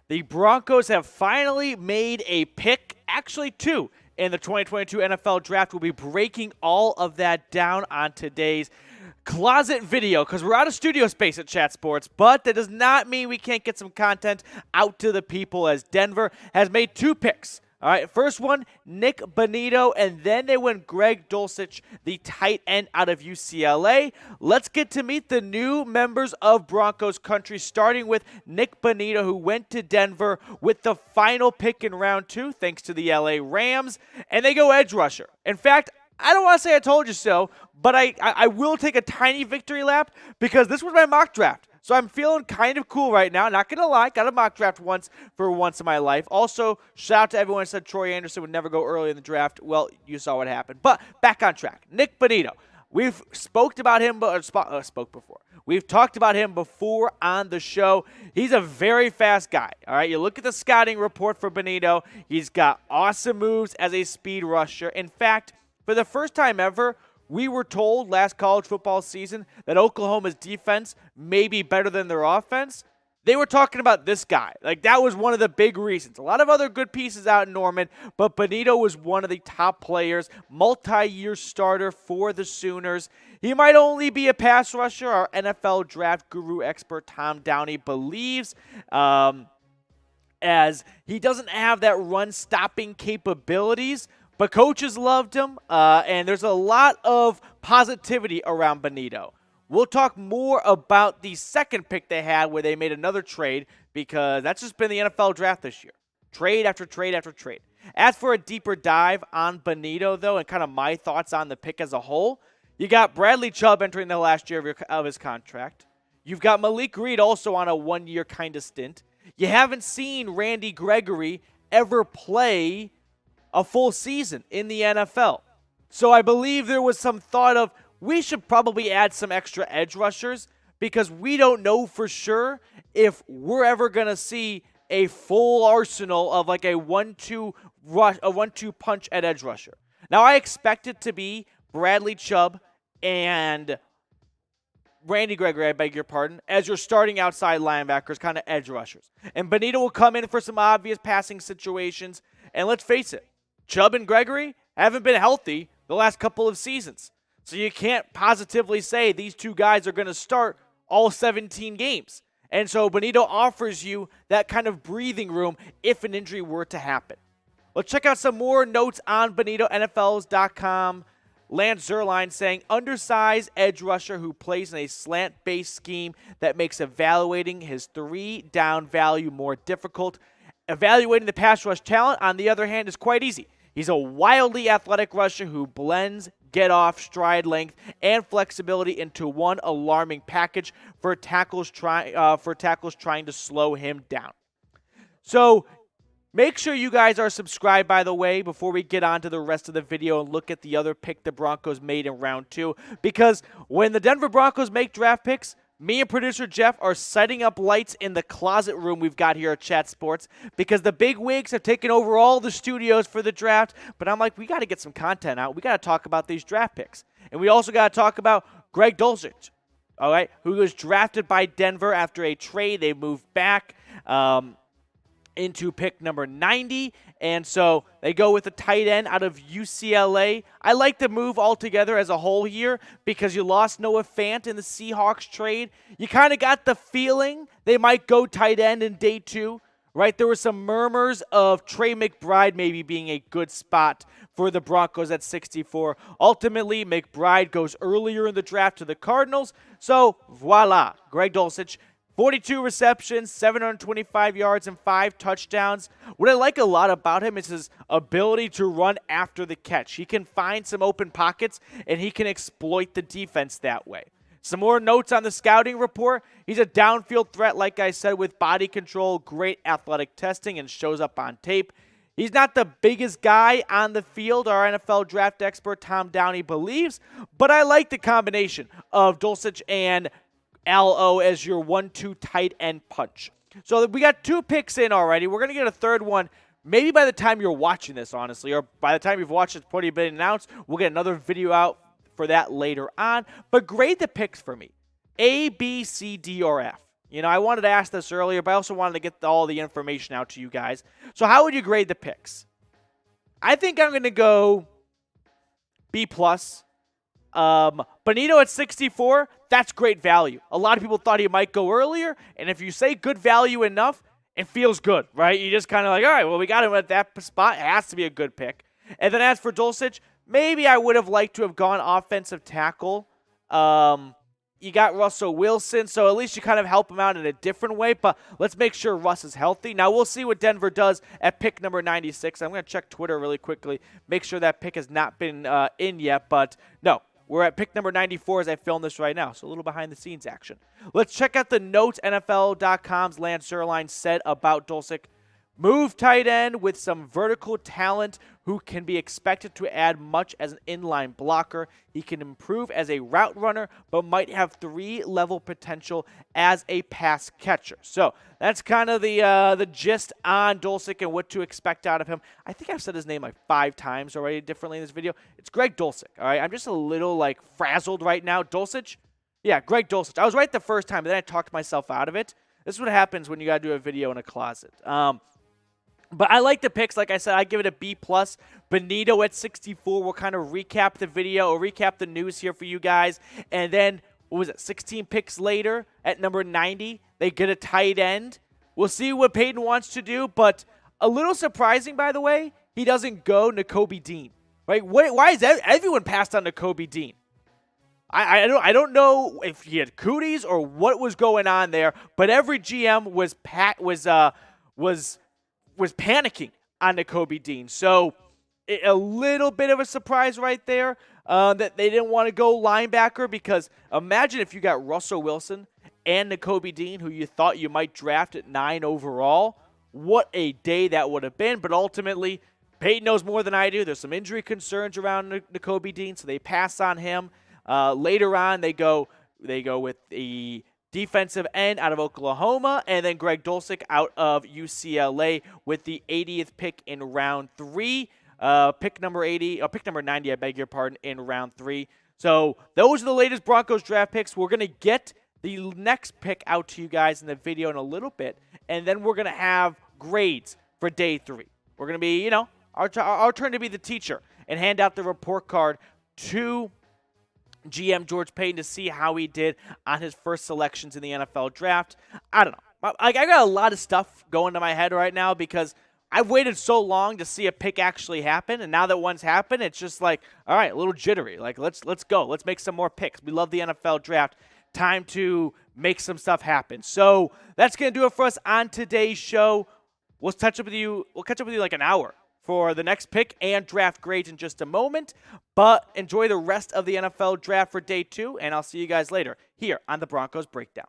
The Broncos have finally made a pick, actually two, in the 2022 NFL Draft. We'll be breaking all of that down on today's closet video because we're out of studio space at Chat Sports, but that does not mean we can't get some content out to the people as Denver has made two picks. All right, first one, Nick Bonitto, and then they went Greg Dulcich, the tight end out of UCLA. Let's get to meet the new members of Broncos country, starting with Nick Bonitto, who went to Denver with the final pick in round 2, thanks to the LA Rams, and they go edge rusher. In fact, I don't want to say I told you so, but I will take a tiny victory lap because this was my mock draft. So I'm feeling kind of cool right now. Not going to lie, got a mock draft once in my life. Also, shout out to everyone who said Troy Anderson would never go early in the draft. Well, you saw what happened. But back on track. Nick Bonitto. We've spoke about him, spoke before. We've talked about him before on the show. He's a very fast guy. All right, you look at the scouting report for Bonitto. He's got awesome moves as a speed rusher. In fact, for the first time ever, we were told last college football season that Oklahoma's defense may be better than their offense. They were talking about this guy. Like, that was one of the big reasons. A lot of other good pieces out in Norman, but Bonitto was one of the top players, multi-year starter for the Sooners. He might only be a pass rusher, our NFL draft guru expert Tom Downey believes, as he doesn't have that run-stopping capabilities. But coaches loved him, and there's a lot of positivity around Bonitto. We'll talk more about the second pick they had where they made another trade because that's just been the NFL draft this year. Trade after trade after trade. As for a deeper dive on Bonitto, though, and kind of my thoughts on the pick as a whole, you got Bradley Chubb entering the last year of his contract. You've got Malik Reed also on a one-year kind of stint. You haven't seen Randy Gregory ever play a full season in the NFL. So I believe there was some thought of we should probably add some extra edge rushers because we don't know for sure if we're ever going to see a full arsenal of like a 1-2 punch at edge rusher. Now I expect it to be Bradley Chubb and Randy Gregory, I beg your pardon, as your starting outside linebackers, kind of edge rushers. And Bonitto will come in for some obvious passing situations. And let's face it, Chubb and Gregory haven't been healthy the last couple of seasons. So you can't positively say these two guys are going to start all 17 games. And so Bonitto offers you that kind of breathing room if an injury were to happen. Let's check out some more notes on Bonitto, NFLs.com. Lance Zierlein saying, undersized edge rusher who plays in a slant-based scheme that makes evaluating his 3-down value more difficult. Evaluating the pass rush talent, on the other hand, is quite easy. He's a wildly athletic rusher who blends get-off, stride length, and flexibility into one alarming package for tackles trying to slow him down. So make sure you guys are subscribed, by the way, before we get on to the rest of the video and look at the other pick the Broncos made in round 2. Because when the Denver Broncos make draft picks, me and producer Jeff are setting up lights in the closet room we've got here at Chat Sports because the big wigs have taken over all the studios for the draft. But I'm like, we got to get some content out. We got to talk about these draft picks. And we also got to talk about Greg Dulcich, all right, who was drafted by Denver after a trade. They moved back into pick number 90. And so they go with a tight end out of UCLA. I like the move altogether as a whole here because you lost Noah Fant in the Seahawks trade. You kind of got the feeling they might go tight end in day 2, right? There were some murmurs of Trey McBride maybe being a good spot for the Broncos at 64. Ultimately, McBride goes earlier in the draft to the Cardinals. So voila, Greg Dulcich, 42 receptions, 725 yards, and 5 touchdowns. What I like a lot about him is his ability to run after the catch. He can find some open pockets, and he can exploit the defense that way. Some more notes on the scouting report. He's a downfield threat, like I said, with body control, great athletic testing, and shows up on tape. He's not the biggest guy on the field, our NFL draft expert Tom Downey believes, but I like the combination of Dulcich and LO as your 1-2 tight end punch. So we got 2 picks in already. We're going to get a third one maybe by the time you're watching this, honestly, or by the time you've watched it's already been announced. We'll get another video out for that later on. But grade the picks for me. A, B, C, D, or F. I wanted to ask this earlier, but I also wanted to get all the information out to you guys. So how would you grade the picks? I think I'm going to go B+. Bonitto at 64, that's great value. A lot of people thought he might go earlier, and if you say good value enough, it feels good, right? You just kind of like, all right, well, we got him at that spot. It has to be a good pick. And then as for Dulcich, maybe I would have liked to have gone offensive tackle. You got Russell Wilson, so at least you kind of help him out in a different way, but let's make sure Russ is healthy. Now, we'll see what Denver does at pick number 96. I'm going to check Twitter really quickly, make sure that pick has not been in yet, but no. We're at pick number 94 as I film this right now, so a little behind-the-scenes action. Let's check out the notes NFL.com's Lance Zierlein said about Dulcich. Move tight end with some vertical talent who can be expected to add much as an inline blocker. He can improve as a route runner, but might have 3-level potential as a pass catcher. So that's kind of the gist on Dulcich and what to expect out of him. I think I've said his name like 5 times already differently in this video. It's Greg Dulcich, all right? I'm just a little like frazzled right now. Dulcich? Yeah, Greg Dulcich. I was right the first time, but then I talked myself out of it. This is what happens when you got to do a video in a closet. But I like the picks. Like I said, I give it a B+. Bonitto at 64. We'll kind of recap the video or recap the news here for you guys. And then, 16 picks later at number 90, they get a tight end. We'll see what Peyton wants to do. But a little surprising, by the way, he doesn't go Nakobe Dean. Right? Why is everyone passed on Nakobe Dean? I don't know if he had cooties or what was going on there, but every GM was panicking on Nakobe Dean. So a little bit of a surprise right there that they didn't want to go linebacker, because imagine if you got Russell Wilson and Nakobe Dean, who you thought you might draft at 9 overall. What a day that would have been. But ultimately, Peyton knows more than I do. There's some injury concerns around Nakobe Dean, so they pass on him. Later on, they go with the defensive end out of Oklahoma, and then Greg Dulcich out of UCLA with the 80th pick in round 3. Pick number 90, I beg your pardon, in round 3. So those are the latest Broncos draft picks. We're going to get the next pick out to you guys in the video in a little bit, and then we're going to have grades for day 3. We're going to be, our turn to be the teacher and hand out the report card to GM George Paton to see how he did on his first selections in the NFL draft. I don't know. I got a lot of stuff going to my head right now because I've waited so long to see a pick actually happen, and now that one's happened, it's just like, all right, a little jittery. Like, let's go. Let's make some more picks. We love the NFL draft. Time to make some stuff happen. So that's going to do it for us on today's show. We'll catch up with you like an hour for the next pick and draft grades in just a moment. But enjoy the rest of the NFL draft for day 2, and I'll see you guys later here on the Broncos Breakdown.